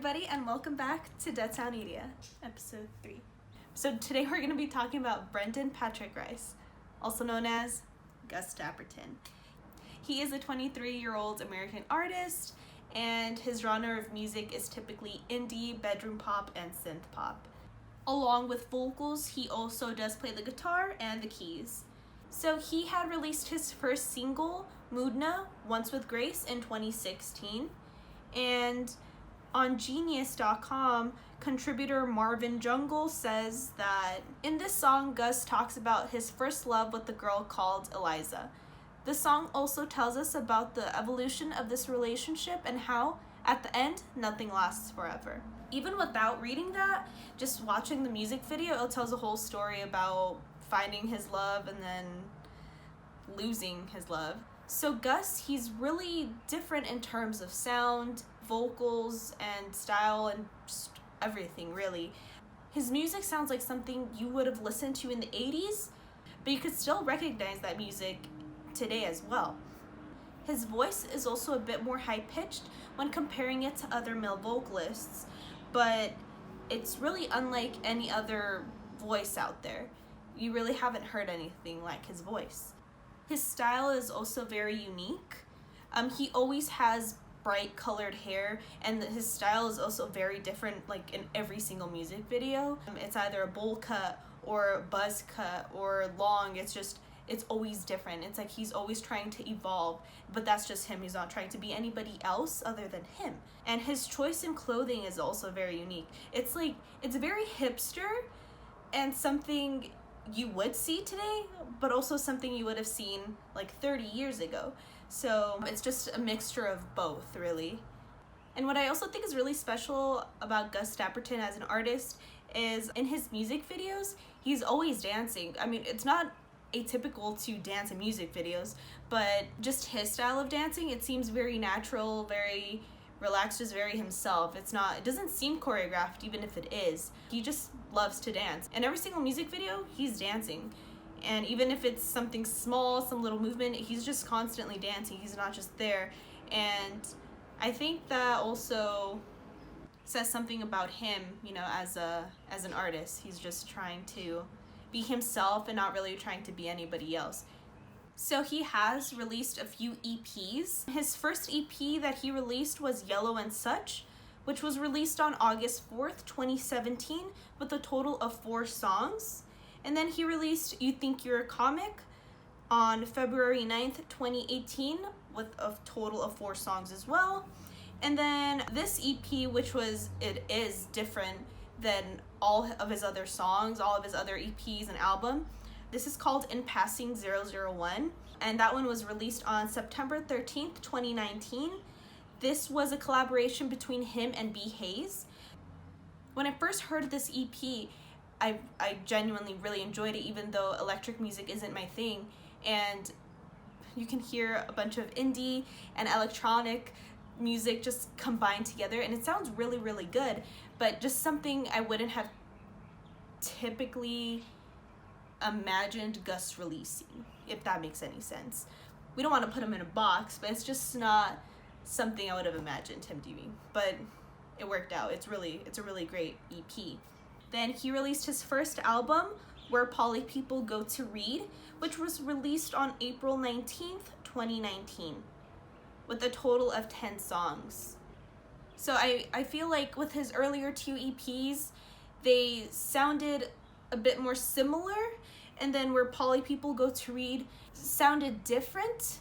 everybody, and welcome back to Dead Sound Media, episode 3. So today we're going to be talking about Brendan Patrick Rice, also known as Gus Dapperton. He is a 23-year-old American artist, and his genre of music is typically indie, bedroom pop, and synth pop. Along with vocals, he also does play the guitar and the keys. So he had released his first single, Mudna, Once with Grace, in 2016. And on Genius.com, contributor Marvin Jungle says that in this song, Gus talks about his first love with a girl called Eliza. The song also tells us about the evolution of this relationship and how, at the end, nothing lasts forever. Even without reading that, just watching the music video, it tells a whole story about finding his love and then losing his love. So Gus, he's really different in terms of sound, vocals, and style, and just everything, really. His music sounds like something you would have listened to in the 80s, but you could still recognize that music today as well. His voice is also a bit more high-pitched when comparing it to other male vocalists, but it's really unlike any other voice out there. You really haven't heard anything like his voice. His style is also very unique. He always has bright colored hair, and his style is also very different, like in every single music video. It's either a bowl cut or a buzz cut or long. It's always different. It's like he's always trying to evolve, but that's just him. He's not trying to be anybody else other than him. And his choice in clothing is also very unique. It's very hipster and something you would see today, but also something you would have seen like 30 years ago. So it's just a mixture of both, really. And what I also think is really special about Gus Dapperton as an artist is in his music videos, he's always dancing. I mean, it's not atypical to dance in music videos, but just his style of dancing, it seems very natural, very relaxed, just very himself. It doesn't seem choreographed, even if it is. He just loves to dance. In every single music video, he's dancing. And even if it's something small, some little movement, he's just constantly dancing. He's not just there. And I think that also says something about him, as an artist. He's just trying to be himself and not really trying to be anybody else. So he has released a few EPs. His first EP that he released was Yellow and Such, which was released on August 4th, 2017, with a total of 4 songs. And then he released You Think You're a Comic on February 9th, 2018, with a total of 4 songs as well. And then this EP, it is different than all of his other songs, all of his other EPs and album. This is called In Passing 001, and that one was released on September 13th, 2019. This was a collaboration between him and B. Hayes. When I first heard this EP, I genuinely really enjoyed it, even though electric music isn't my thing. And you can hear a bunch of indie and electronic music just combined together, and it sounds really, really good, but just something I wouldn't have typically imagined Gus releasing, if that makes any sense. We don't want to put him in a box, but it's just not something I would have imagined him doing, but it worked out. It's a really great EP. Then he released his first album, Where Poly People Go to Read, which was released on April 19th, 2019, with a total of 10 songs. So I feel like with his earlier 2 EPs, they sounded a bit more similar, and then Where Poly People Go to Read sounded different,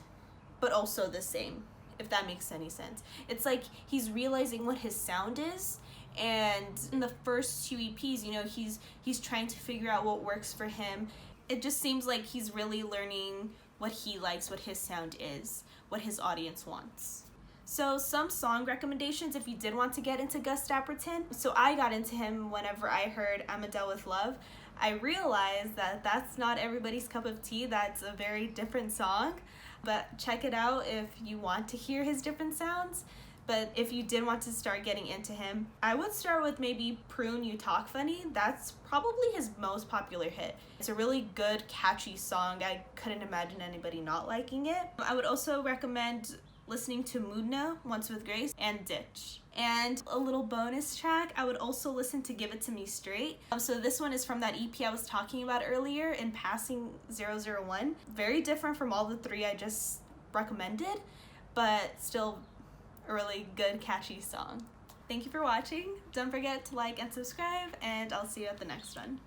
but also the same, if that makes any sense. It's like he's realizing what his sound is, and in the first 2 EPs, he's trying to figure out what works for him. It just seems like he's really learning what he likes, what his sound is, what his audience wants. So some song recommendations if you did want to get into Gus Dapperton. So I got into him whenever I heard I'm Adele with Love. I realized that that's not everybody's cup of tea. That's a very different song, but check it out if you want to hear his different sounds. But if you did want to start getting into him, I would start with maybe Prune You Talk Funny. That's probably his most popular hit. It's a really good, catchy song. I couldn't imagine anybody not liking it. I would also recommend listening to Moodna, Once with Grace, and Ditch. And a little bonus track, I would also listen to Give It To Me Straight. So this one is from that EP I was talking about earlier, In Passing 001. Very different from all the three I just recommended, but still a really good, catchy song. Thank you for watching. Don't forget to like and subscribe, and I'll see you at the next one.